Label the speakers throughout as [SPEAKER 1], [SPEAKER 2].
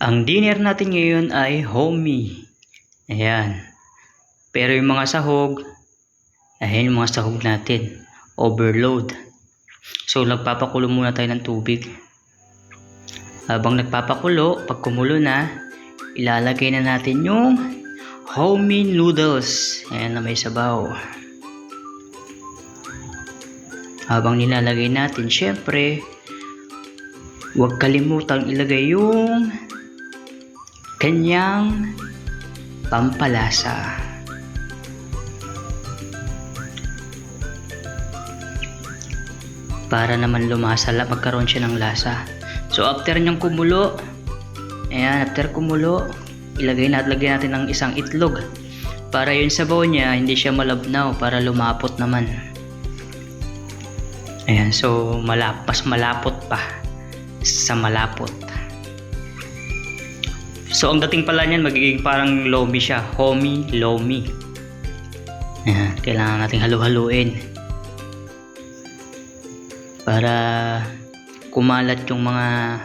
[SPEAKER 1] Ang dinner natin ngayon ay homey. Ayan. Pero yung mga sahog, ayan yung mga sahog natin. Overload. So, nagpapakulo muna tayo ng tubig. Habang nagpapakulo, pag kumulo na, ilalagay na natin yung homey noodles. Ayan na may sabaw. Habang nilalagay natin, syempre, huwag kalimutang ilagay yung kanyang pampalasa. Para naman lumasa, magkaroon siya ng lasa. So after niyang kumulo, ayan, after kumulo, lagyan natin ng isang itlog. Para yung sabaw niya, hindi siya malabnaw, para lumapot naman. Ayan, so malapot pa sa malapot. So ang dating pala niyan, magiging parang lomi siya, homey lomi. Ayan, kailangan nating halu-haluin para kumalat yung mga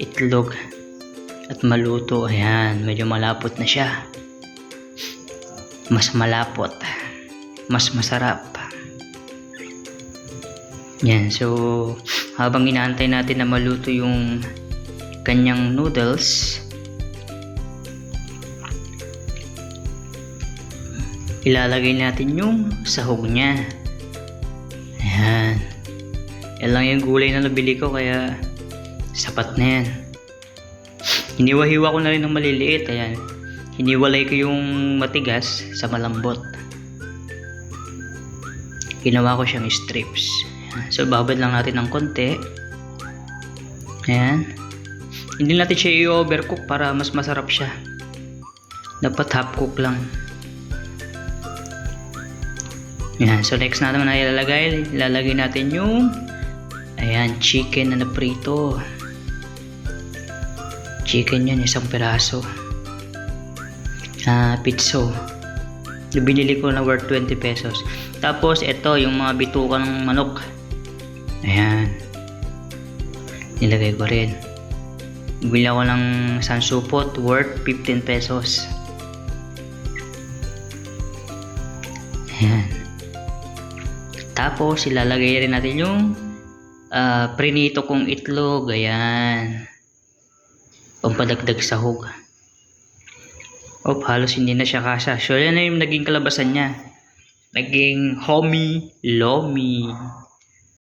[SPEAKER 1] itlog at maluto. Ayan, medyo malapot na siya. Mas malapot, mas masarap. Yan, so habang inaantay natin na maluto yung kanyang noodles, ilalagay natin yung sahog niya. Ayan. Yan lang yung gulay na nabili ko, kaya sapat na yan. Hiniwa-hiwa ko na rin ng maliliit. Ayan. Hiniwalay ko yung matigas sa malambot. Ginawa ko siyang strips. Ayan. So babad lang natin ng konti. Ayan. Hindi natin siya i-overcook para mas masarap siya. Dapat half cook lang. Yan, so next naman na ilalagay natin yung chicken na naprito. Chicken yan, isang piraso. Pitso. Binili ko na worth 20 pesos. Tapos ito yung mga bituka ng manok. Ayan. Nilagay ko rin. Bili ako ng sansupot worth 15 pesos. Ayan. Tapos ilalagay rin natin yung prinito kong itlog. Ayan. Pampadagdag sahog. Halos hindi na siya kasha. So yan na yung naging kalabasan niya. Naging homey lomi.